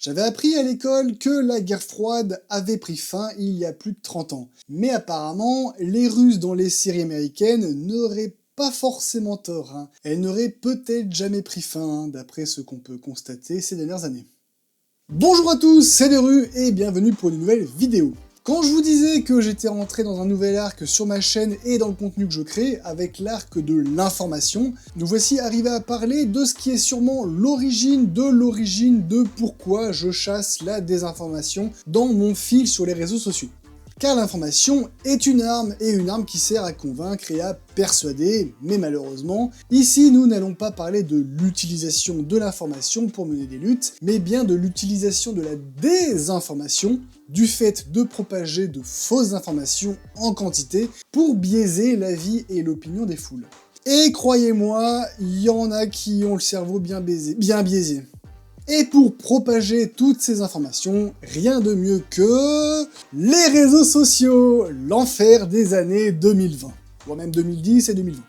J'avais appris à l'école que la guerre froide avait pris fin il y a plus de 30 ans. Mais apparemment, les Russes dans les séries américaines n'auraient pas forcément tort. Elle n'aurait peut-être jamais pris fin, d'après ce qu'on peut constater ces dernières années. Bonjour à tous, c'est Deru et bienvenue pour une nouvelle vidéo. Quand je vous disais que j'étais rentré dans un nouvel arc sur ma chaîne et dans le contenu que je crée, avec l'arc de l'information, nous voici arrivés à parler de ce qui est sûrement l'origine de pourquoi je chasse la désinformation dans mon fil sur les réseaux sociaux. Car l'information est une arme, et une arme qui sert à convaincre et à persuader, mais malheureusement, ici nous n'allons pas parler de l'utilisation de l'information pour mener des luttes, mais bien de l'utilisation de la désinformation, du fait de propager de fausses informations en quantité pour biaiser l'avis et l'opinion des foules. Et croyez-moi, il y en a qui ont le cerveau bien biaisé. Et pour propager toutes ces informations, rien de mieux que les réseaux sociaux, l'enfer des années 2020, voire même 2010 et 2020.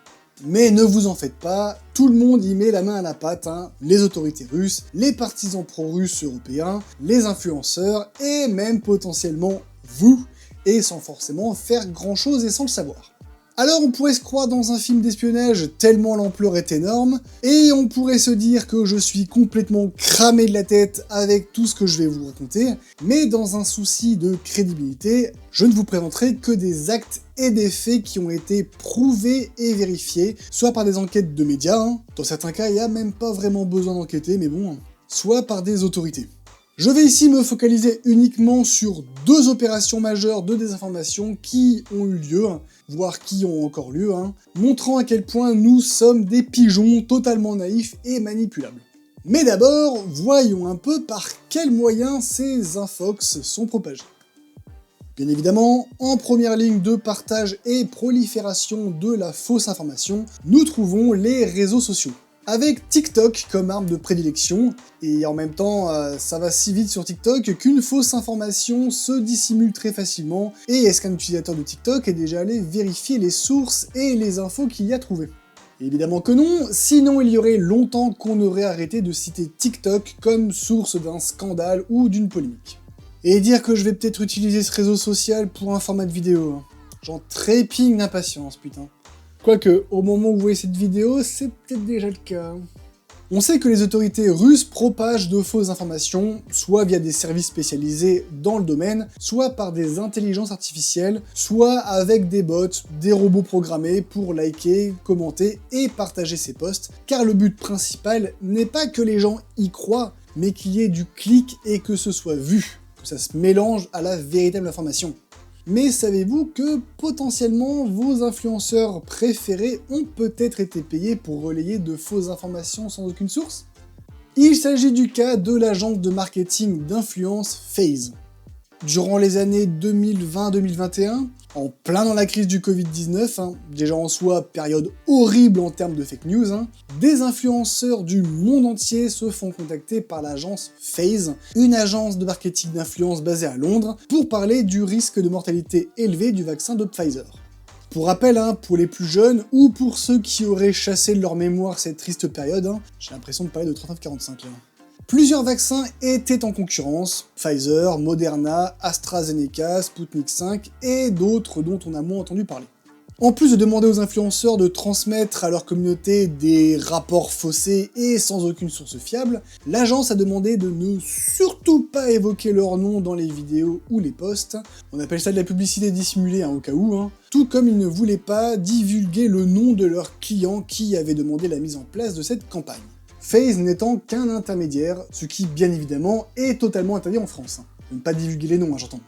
Mais ne vous en faites pas, tout le monde y met la main à la pâte, les autorités russes, les partisans pro-russes européens, les influenceurs, et même potentiellement vous, et sans forcément faire grand chose et sans le savoir. Alors on pourrait se croire dans un film d'espionnage tellement l'ampleur est énorme, et on pourrait se dire que je suis complètement cramé de la tête avec tout ce que je vais vous raconter, mais dans un souci de crédibilité, je ne vous présenterai que des actes et des faits qui ont été prouvés et vérifiés, soit par des enquêtes de médias, dans certains cas il n'y a même pas vraiment besoin d'enquêter, mais bon, soit par des autorités. Je vais ici me focaliser uniquement sur deux opérations majeures de désinformation qui ont eu lieu, voire qui ont encore lieu, montrant à quel point nous sommes des pigeons totalement naïfs et manipulables. Mais d'abord, voyons un peu par quels moyens ces infox sont propagés. Bien évidemment, en première ligne de partage et prolifération de la fausse information, nous trouvons les réseaux sociaux. Avec TikTok comme arme de prédilection, et en même temps ça va si vite sur TikTok qu'une fausse information se dissimule très facilement, et est-ce qu'un utilisateur de TikTok est déjà allé vérifier les sources et les infos qu'il y a trouvées? Évidemment que non, sinon il y aurait longtemps qu'on aurait arrêté de citer TikTok comme source d'un scandale ou d'une polémique. Et dire que je vais peut-être utiliser ce réseau social pour un format de vidéo, j'en trépigne d'impatience, putain. Quoique, au moment où vous voyez cette vidéo, c'est peut-être déjà le cas. On sait que les autorités russes propagent de fausses informations, soit via des services spécialisés dans le domaine, soit par des intelligences artificielles, soit avec des bots, des robots programmés pour liker, commenter et partager ces posts, car le but principal n'est pas que les gens y croient, mais qu'il y ait du clic et que ce soit vu, que ça se mélange à la véritable information. Mais savez-vous que potentiellement vos influenceurs préférés ont peut-être été payés pour relayer de fausses informations sans aucune source? Il s'agit du cas de l'agence de marketing d'influence FaZe. Durant les années 2020-2021, en plein dans la crise du Covid-19, déjà en soi période horrible en termes de fake news, des influenceurs du monde entier se font contacter par l'agence FaZe, une agence de marketing d'influence basée à Londres, pour parler du risque de mortalité élevé du vaccin de Pfizer. Pour rappel, pour les plus jeunes, ou pour ceux qui auraient chassé de leur mémoire cette triste période, j'ai l'impression de parler de 39-45 là. Plusieurs vaccins étaient en concurrence, Pfizer, Moderna, AstraZeneca, Sputnik V et d'autres dont on a moins entendu parler. En plus de demander aux influenceurs de transmettre à leur communauté des rapports faussés et sans aucune source fiable, l'agence a demandé de ne surtout pas évoquer leur nom dans les vidéos ou les posts, on appelle ça de la publicité dissimulée au cas où, tout comme ils ne voulaient pas divulguer le nom de leurs clients qui avaient demandé la mise en place de cette campagne. FaZe n'étant qu'un intermédiaire, ce qui bien évidemment est totalement interdit en France. Ne pas divulguer les noms, j'entends.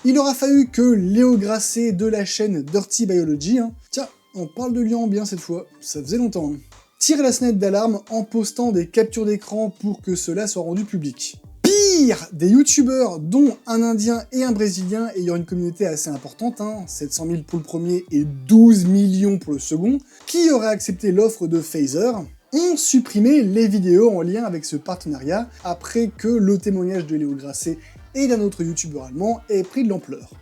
Il aura fallu que Léo Grasset de la chaîne Dirty Biology, tiens, on parle de lui en bien cette fois, ça faisait longtemps, tire la sonnette d'alarme en postant des captures d'écran pour que cela soit rendu public. Pire, des youtubeurs, dont un indien et un brésilien ayant une communauté assez importante, 700 000 pour le premier et 12 millions pour le second, qui auraient accepté l'offre de Pfizer, ont supprimé les vidéos en lien avec ce partenariat après que le témoignage de Léo Grasset et d'un autre youtubeur allemand ait pris de l'ampleur.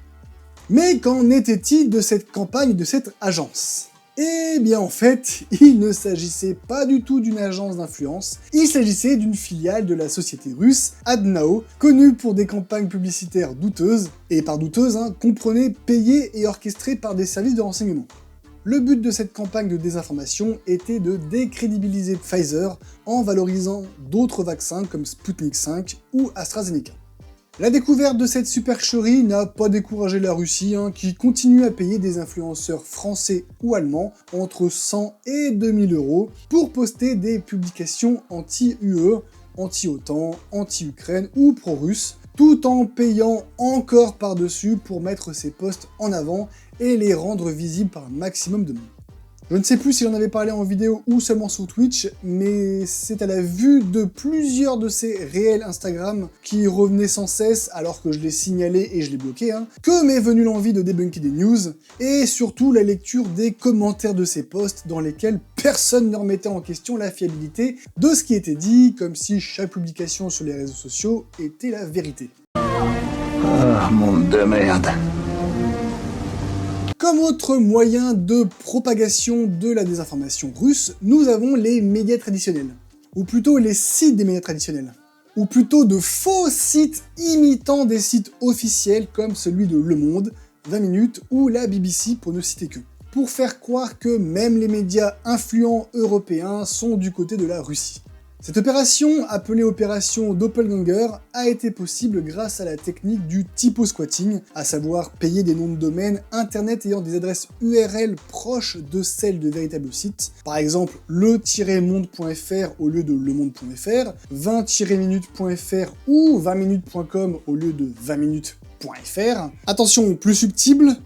Mais qu'en était-il de cette campagne de cette agence? Eh bien en fait, il ne s'agissait pas du tout d'une agence d'influence, il s'agissait d'une filiale de la société russe Adnao, connue pour des campagnes publicitaires douteuses, et par douteuses, comprenez payées et orchestrées par des services de renseignement. Le but de cette campagne de désinformation était de décrédibiliser Pfizer en valorisant d'autres vaccins comme Sputnik V ou AstraZeneca. La découverte de cette supercherie n'a pas découragé la Russie, qui continue à payer des influenceurs français ou allemands entre 100 et 2000 euros pour poster des publications anti-UE, anti-OTAN, anti-Ukraine ou pro-russe, tout en payant encore par-dessus pour mettre ces posts en avant et les rendre visibles par un maximum de monde. Je ne sais plus si j'en avais parlé en vidéo ou seulement sur Twitch, mais c'est à la vue de plusieurs de ces réels Instagram qui revenaient sans cesse alors que je les signalais et je les bloquais, que m'est venue l'envie de débunker des news, et surtout la lecture des commentaires de ces posts dans lesquels personne ne remettait en question la fiabilité de ce qui était dit, comme si chaque publication sur les réseaux sociaux était la vérité. Ah, monde de merde. Comme autre moyen de propagation de la désinformation russe, nous avons les médias traditionnels, ou plutôt les sites des médias traditionnels, ou plutôt de faux sites imitant des sites officiels comme celui de Le Monde, 20 minutes ou la BBC pour ne citer que, pour faire croire que même les médias influents européens sont du côté de la Russie. Cette opération, appelée opération Doppelganger, a été possible grâce à la technique du typo-squatting, à savoir payer des noms de domaine internet ayant des adresses URL proches de celles de véritables sites, par exemple le-monde.fr au lieu de lemonde.fr, 20-minutes.fr ou 20minutes.com au lieu de 20minutes.fr. Attention, plus subtil,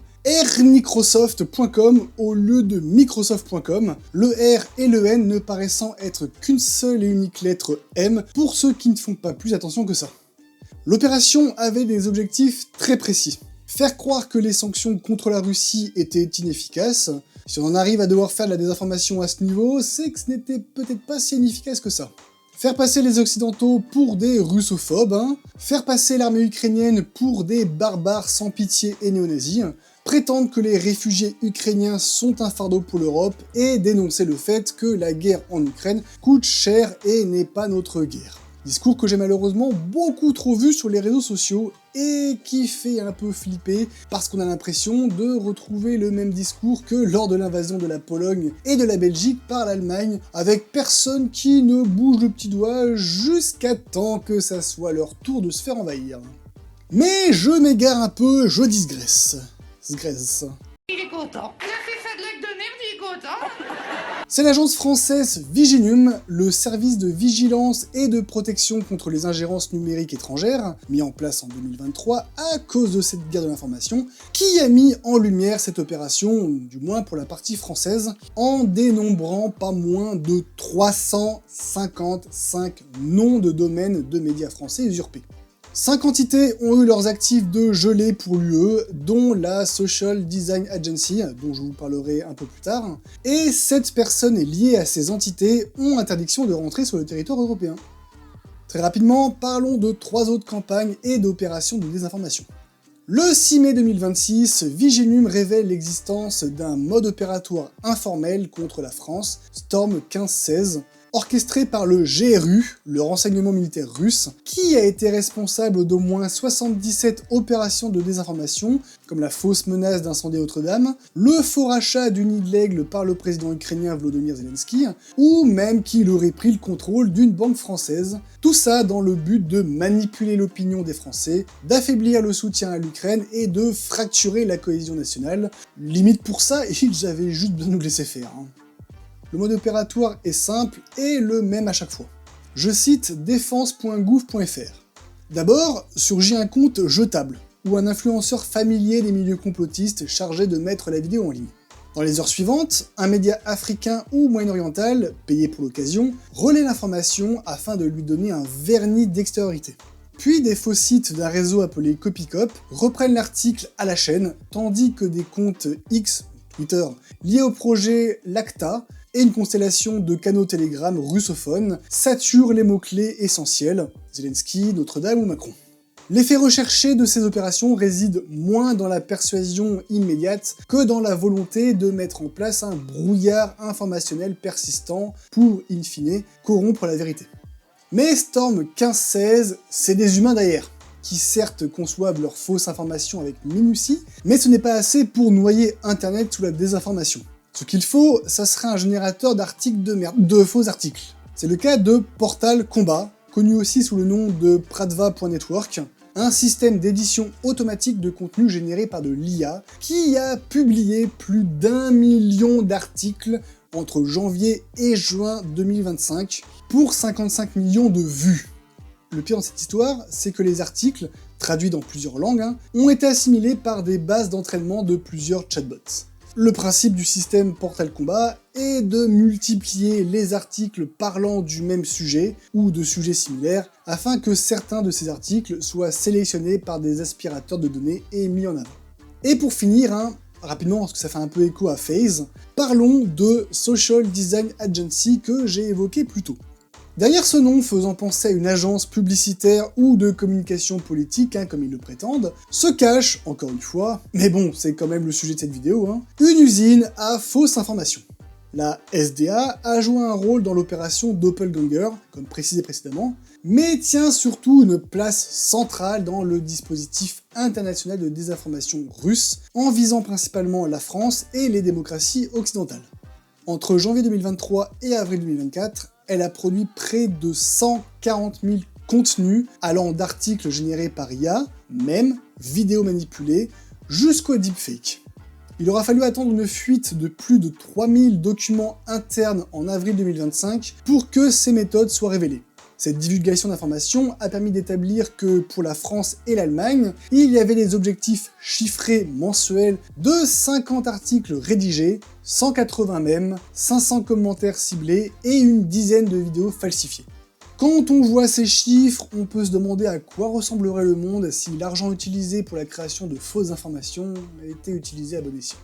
rmicrosoft.com au lieu de microsoft.com, le R et le N ne paraissant être qu'une seule et unique lettre M pour ceux qui ne font pas plus attention que ça. L'opération avait des objectifs très précis. Faire croire que les sanctions contre la Russie étaient inefficaces. Si on en arrive à devoir faire de la désinformation à ce niveau, c'est que ce n'était peut-être pas si inefficace que ça. Faire passer les Occidentaux pour des russophobes, faire passer l'armée ukrainienne pour des barbares sans pitié et néo-nazis, prétendre que les réfugiés ukrainiens sont un fardeau pour l'Europe et dénoncer le fait que la guerre en Ukraine coûte cher et n'est pas notre guerre. Discours que j'ai malheureusement beaucoup trop vu sur les réseaux sociaux et qui fait un peu flipper parce qu'on a l'impression de retrouver le même discours que lors de l'invasion de la Pologne et de la Belgique par l'Allemagne, avec personne qui ne bouge le petit doigt jusqu'à temps que ça soit leur tour de se faire envahir. Mais je m'égare un peu, je digresse. Il est content. Elle a fait sa blague de merde, il est content. C'est l'agence française Viginum, le service de vigilance et de protection contre les ingérences numériques étrangères, mis en place en 2023 à cause de cette guerre de l'information, qui a mis en lumière cette opération, du moins pour la partie française, en dénombrant pas moins de 355 noms de domaines de médias français usurpés. 5 entités ont eu leurs actifs de gelée pour l'UE, dont la Social Design Agency, dont je vous parlerai un peu plus tard, et 7 personnes liées à ces entités ont interdiction de rentrer sur le territoire européen. Très rapidement, parlons de 3 autres campagnes et d'opérations de désinformation. Le 6 mai 2026, Viginum révèle l'existence d'un mode opératoire informel contre la France, Storm 1516, orchestré par le GRU, le renseignement militaire russe, qui a été responsable d'au moins 77 opérations de désinformation, comme la fausse menace d'incendier Notre-Dame, le faux rachat du nid de l'aigle par le président ukrainien Volodymyr Zelensky, ou même qu'il aurait pris le contrôle d'une banque française, tout ça dans le but de manipuler l'opinion des Français, d'affaiblir le soutien à l'Ukraine et de fracturer la cohésion nationale. Limite pour ça, ils avaient juste besoin de nous laisser faire. Le mode opératoire est simple et le même à chaque fois. Je cite défense.gouv.fr. D'abord, surgit un compte jetable, ou un influenceur familier des milieux complotistes chargé de mettre la vidéo en ligne. Dans les heures suivantes, un média africain ou moyen-oriental, payé pour l'occasion, relaie l'information afin de lui donner un vernis d'extériorité. Puis des faux sites d'un réseau appelé Copycop reprennent l'article à la chaîne, tandis que des comptes X, Twitter, liés au projet Lacta, et une constellation de canaux Telegram russophones saturent les mots-clés essentiels, Zelensky, Notre-Dame ou Macron. L'effet recherché de ces opérations réside moins dans la persuasion immédiate que dans la volonté de mettre en place un brouillard informationnel persistant pour, in fine, corrompre la vérité. Mais Storm 1516, c'est des humains derrière, qui certes conçoivent leurs fausses informations avec minutie, mais ce n'est pas assez pour noyer Internet sous la désinformation. Ce qu'il faut, ça serait un générateur d'articles de merde, de faux articles. C'est le cas de Portal Combat, connu aussi sous le nom de Pradva.network, un système d'édition automatique de contenu généré par de l'IA, qui a publié plus d'1 million d'articles entre janvier et juin 2025, pour 55 millions de vues. Le pire dans cette histoire, c'est que les articles, traduits dans plusieurs langues, ont été assimilés par des bases d'entraînement de plusieurs chatbots. Le principe du système Portal Combat est de multiplier les articles parlant du même sujet, ou de sujets similaires, afin que certains de ces articles soient sélectionnés par des aspirateurs de données et mis en avant. Et pour finir, rapidement parce que ça fait un peu écho à FaZe, parlons de Social Design Agency que j'ai évoqué plus tôt. Derrière ce nom faisant penser à une agence publicitaire ou de communication politique, comme ils le prétendent, se cache, encore une fois, mais bon, c'est quand même le sujet de cette vidéo, une usine à fausses informations. La SDA a joué un rôle dans l'opération Doppelganger, comme précisé précédemment, mais tient surtout une place centrale dans le dispositif international de désinformation russe, en visant principalement la France et les démocraties occidentales. Entre janvier 2023 et avril 2024, elle a produit près de 140 000 contenus allant d'articles générés par IA, mèmes, vidéos manipulées, jusqu'au deepfake. Il aura fallu attendre une fuite de plus de 3000 documents internes en avril 2025 pour que ces méthodes soient révélées. Cette divulgation d'informations a permis d'établir que pour la France et l'Allemagne, il y avait des objectifs chiffrés mensuels de 50 articles rédigés, 180 mèmes, 500 commentaires ciblés et une dizaine de vidéos falsifiées. Quand on voit ces chiffres, on peut se demander à quoi ressemblerait le monde si l'argent utilisé pour la création de fausses informations était utilisé à bon escient.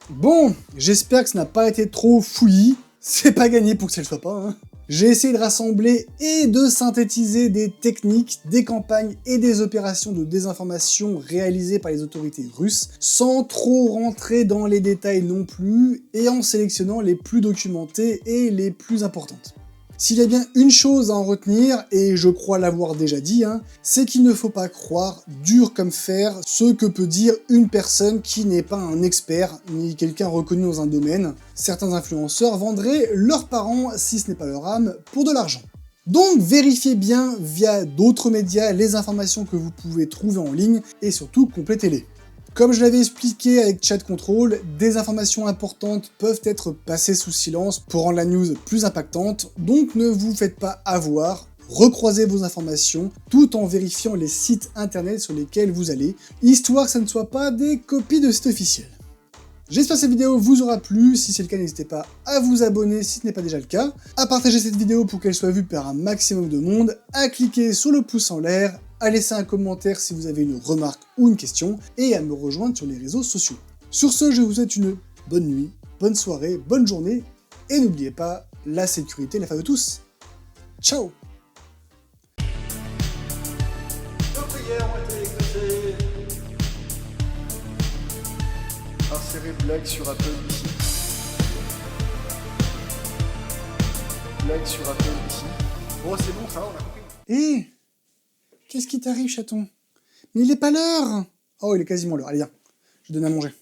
Bon, j'espère que ça n'a pas été trop fouillis, c'est pas gagné pour que ça le soit pas, J'ai essayé de rassembler et de synthétiser des techniques, des campagnes et des opérations de désinformation réalisées par les autorités russes, sans trop rentrer dans les détails non plus, et en sélectionnant les plus documentées et les plus importantes. S'il y a bien une chose à en retenir, et je crois l'avoir déjà dit, c'est qu'il ne faut pas croire, dur comme fer, ce que peut dire une personne qui n'est pas un expert, ni quelqu'un reconnu dans un domaine. Certains influenceurs vendraient leurs parents, si ce n'est pas leur âme, pour de l'argent. Donc vérifiez bien via d'autres médias les informations que vous pouvez trouver en ligne, et surtout complétez-les. Comme je l'avais expliqué avec Chat Control, des informations importantes peuvent être passées sous silence pour rendre la news plus impactante, donc ne vous faites pas avoir, recroisez vos informations tout en vérifiant les sites internet sur lesquels vous allez, histoire que ça ne soit pas des copies de sites officiels. J'espère que cette vidéo vous aura plu, si c'est le cas n'hésitez pas à vous abonner si ce n'est pas déjà le cas, à partager cette vidéo pour qu'elle soit vue par un maximum de monde, à cliquer sur le pouce en l'air, à laisser un commentaire si vous avez une remarque ou une question, et à me rejoindre sur les réseaux sociaux. Sur ce, je vous souhaite une bonne nuit, bonne soirée, bonne journée, et n'oubliez pas, la sécurité est la fin de tous. Ciao! Nos prières ont été exaucées. Insérer blague sur Apple ici. Blague sur Apple ici. Bon, c'est bon, ça va, on a compris. Hé! Qu'est-ce qui t'arrive, chaton? Mais il est pas l'heure! Oh, il est quasiment l'heure. Allez, viens. Je te donne à manger.